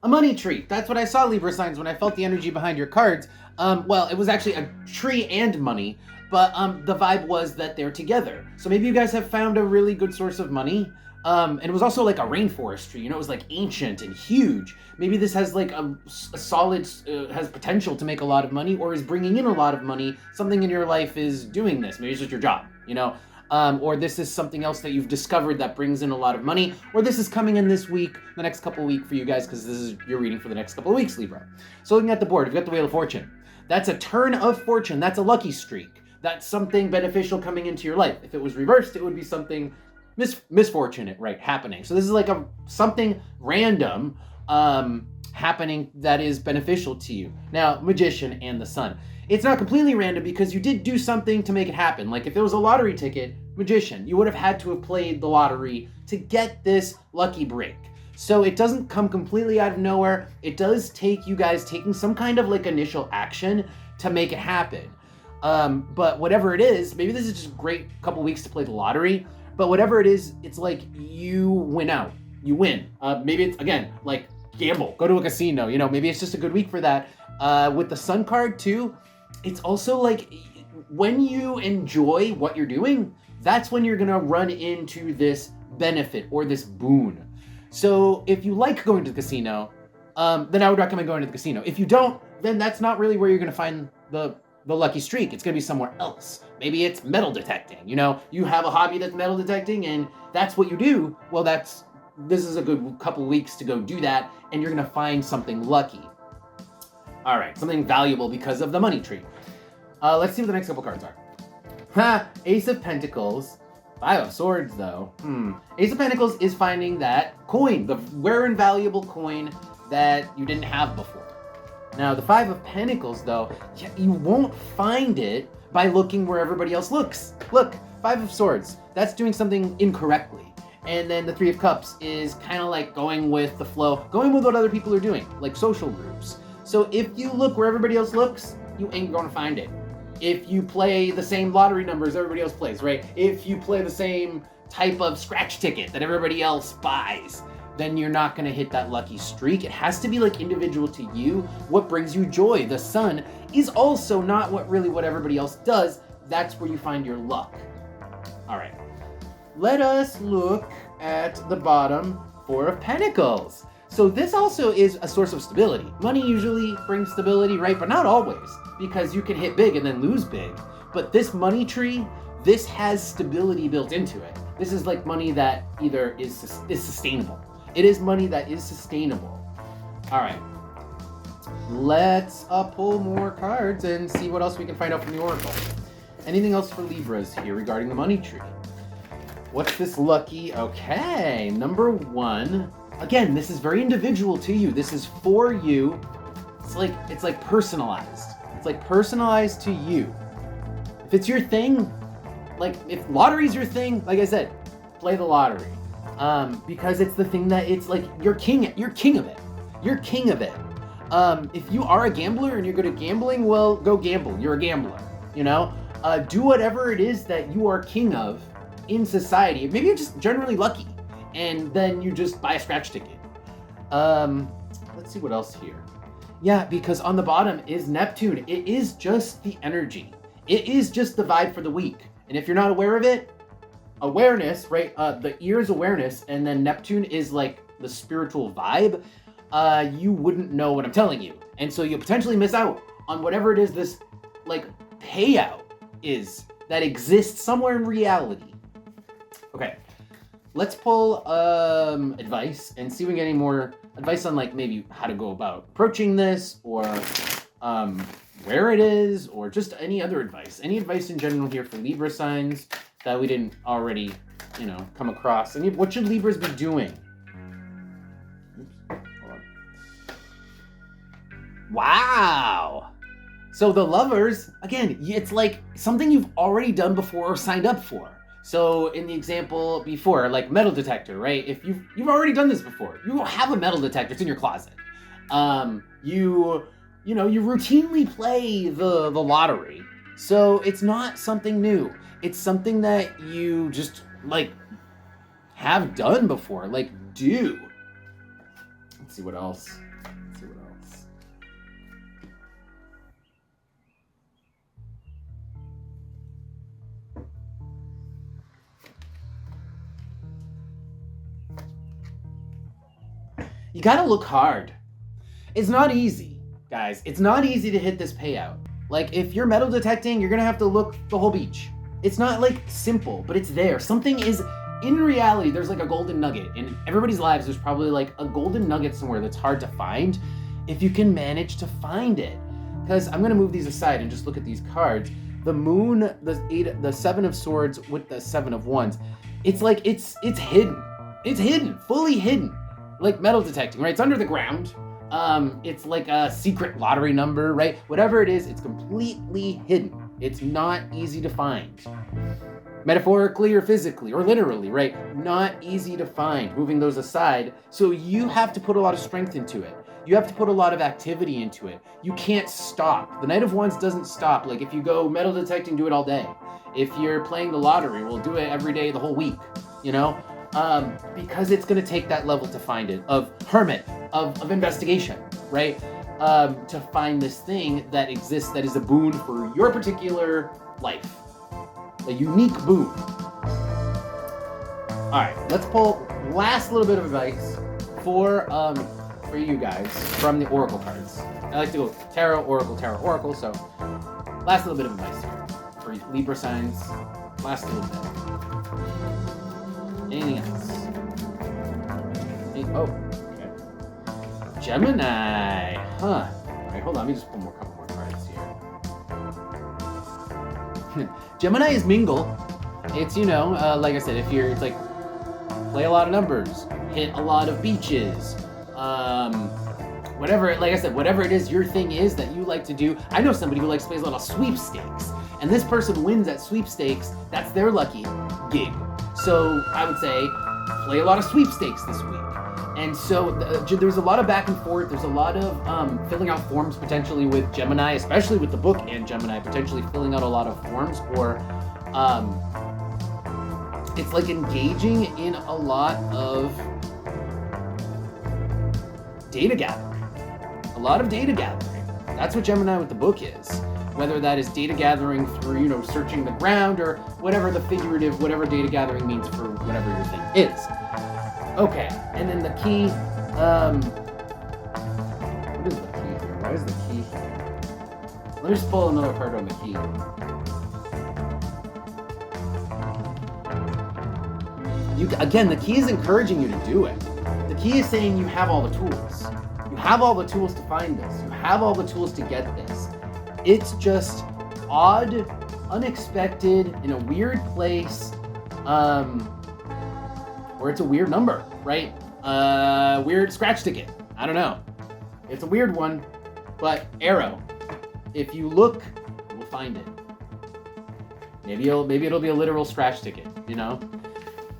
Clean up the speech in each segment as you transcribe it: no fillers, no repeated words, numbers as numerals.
A money tree. That's what I saw, Libra signs, when I felt the energy behind your cards. Well, it was actually a tree and money, but the vibe was that they're together. So maybe you guys have found a really good source of money. And it was also like a rainforest tree. You know, it was like ancient and huge. Maybe this has like a solid, has potential to make a lot of money, or is bringing in a lot of money. Something in your life is doing this. Maybe it's just your job, you know? Or this is something else that you've discovered that brings in a lot of money, or this is coming in this week, the next couple of weeks for you guys, because this is your reading for the next couple of weeks, Libra. So looking at the board, we've got the Wheel of Fortune. That's a turn of fortune. That's a lucky streak. That's something beneficial coming into your life. If it was reversed, it would be something misfortunate, right, happening. So this is like something random happening that is beneficial to you. Now, Magician and the Sun. It's not completely random because you did do something to make it happen. Like if it was a lottery ticket, Magician, you would have had to have played the lottery to get this lucky break. So it doesn't come completely out of nowhere. It does take you guys taking some kind of like initial action to make it happen. But whatever it is, maybe this is just a great couple weeks to play the lottery, but whatever it is, it's like you win out. You win. Maybe it's, again, like gamble, go to a casino, you know, maybe it's just a good week for that. With the Sun card too, it's also like when you enjoy what you're doing, that's when you're gonna run into this benefit or this boon. So if you like going to the casino, then I would recommend going to the casino. If you don't, then that's not really where you're gonna find the lucky streak. It's gonna be somewhere else. Maybe it's metal detecting. You know, you have a hobby that's metal detecting and that's what you do. Well, this is a good couple weeks to go do that, and you're gonna find something lucky. All right, something valuable because of the money tree. Let's see what the next couple cards are. Ace of Pentacles. Five of Swords, though. Ace of Pentacles is finding that coin, the rare and valuable coin that you didn't have before. Now, the Five of Pentacles, though, you won't find it by looking where everybody else looks. Look, Five of Swords, that's doing something incorrectly. And then the Three of Cups is kind of like going with the flow, going with what other people are doing, like social groups. So if you look where everybody else looks, you ain't gonna find it. If you play the same lottery numbers everybody else plays, right? If you play the same type of scratch ticket that everybody else buys, then you're not gonna hit that lucky streak. It has to be like individual to you, what brings you joy. The Sun is also not what everybody else does. That's where you find your luck. All right, let us look at the bottom, Four of Pentacles. So this also is a source of stability. Money usually brings stability, right? But not always, because you can hit big and then lose big. But this money tree, this has stability built into it. This is like money that either is sustainable. It is money that is sustainable. All right, let's pull more cards and see what else we can find out from the Oracle. Anything else for Libras here regarding the money tree? What's this lucky? Okay, number one. Again, this is very individual to you. This is for you. It's like personalized. It's like personalized to you. If it's your thing, like if lottery's your thing, like I said, play the lottery. Because it's the thing that it's like you're king of it. You're king of it. If you are a gambler and you're good at gambling, well, go gamble. You're a gambler, you know? Do whatever it is that you are king of in society. Maybe you're just generally lucky, and then you just buy a scratch ticket. Let's see what else here. Yeah, because on the bottom is Neptune. It is just the energy. It is just the vibe for the week. And if you're not aware of it, awareness, right? The ear is awareness, and then Neptune is like the spiritual vibe. You wouldn't know what I'm telling you. And so you'll potentially miss out on whatever it is this like payout is that exists somewhere in reality. Okay, let's pull advice and see if we get any more advice on like maybe how to go about approaching this, or where it is, or just any other advice. Any advice in general here for Libra signs that we didn't already, come across. What should Libras be doing? Oops, hold on. Wow. So the Lovers, again, it's like something you've already done before or signed up for. So in the example before, like metal detector, right? If you've already done this before, you have a metal detector, it's in your closet. You routinely play the lottery. So it's not something new. It's something that you just like have done before, like do. Let's see what else. gotta look hard. It's not easy, guys. It's not easy to hit this payout. Like, if you're metal detecting, you're gonna have to look the whole beach. It's not, like, simple, but it's there. Something is, in reality, there's, like, a golden nugget. In everybody's lives, there's probably, like, a golden nugget somewhere that's hard to find if you can manage to find it. Because I'm gonna move these aside and just look at these cards. The Moon, the Seven of Swords with the Seven of Wands. It's like, it's hidden. It's hidden, fully hidden. Like metal detecting, right? It's under the ground. It's like a secret lottery number, right? Whatever it is, it's completely hidden. It's not easy to find. Metaphorically or physically or literally, right? Not easy to find, moving those aside. So you have to put a lot of strength into it. You have to put a lot of activity into it. You can't stop. The Knight of Wands doesn't stop. Like if you go metal detecting, do it all day. If you're playing the lottery, we'll do it every day, the whole week, you know? Because it's gonna take that level to find it, of hermit, of investigation, right? To find this thing that exists that is a boon for your particular life. A unique boon. All right, let's pull last little bit of advice for you guys from the Oracle cards. I like to go Tarot, Oracle, so last little bit of advice here for Libra signs. Last little bit. Anything else? Okay. Gemini. Huh. All right, hold on. Let me just pull a couple more cards here. Gemini is mingle. It's, you know, like I said, if you're, it's like, play a lot of numbers, hit a lot of beaches, whatever, like I said, whatever it is your thing is that you like to do. I know somebody who likes to play a lot of sweepstakes, and this person wins at sweepstakes. That's their lucky gig. So I would say play a lot of sweepstakes this week. And so there's a lot of back and forth. There's a lot of filling out forms potentially with Gemini, especially with the book and Gemini, potentially filling out a lot of forms, or it's like engaging in a lot of data gathering. A lot of data gathering. That's what Gemini with the book is. Whether that is data gathering through, you know, searching the ground or whatever the figurative, whatever data gathering means for whatever your thing is. Okay, and then the key, what is the key here? Why is the key here? Let me just pull another card on the key. Again, the key is encouraging you to do it. The key is saying you have all the tools. You have all the tools to find this. You have all the tools to get this. It's just odd, unexpected, in a weird place, or it's a weird number, right? Weird scratch ticket. I don't know. It's a weird one, but arrow. If you look, you will find it. Maybe it'll be a literal scratch ticket, you know?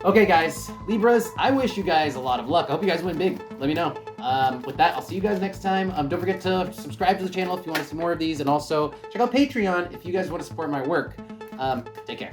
Okay, guys, Libras, I wish you guys a lot of luck. I hope you guys win big. Let me know. With that, I'll see you guys next time. Don't forget to subscribe to the channel if you want to see more of these, and also check out Patreon if you guys want to support my work. Take care.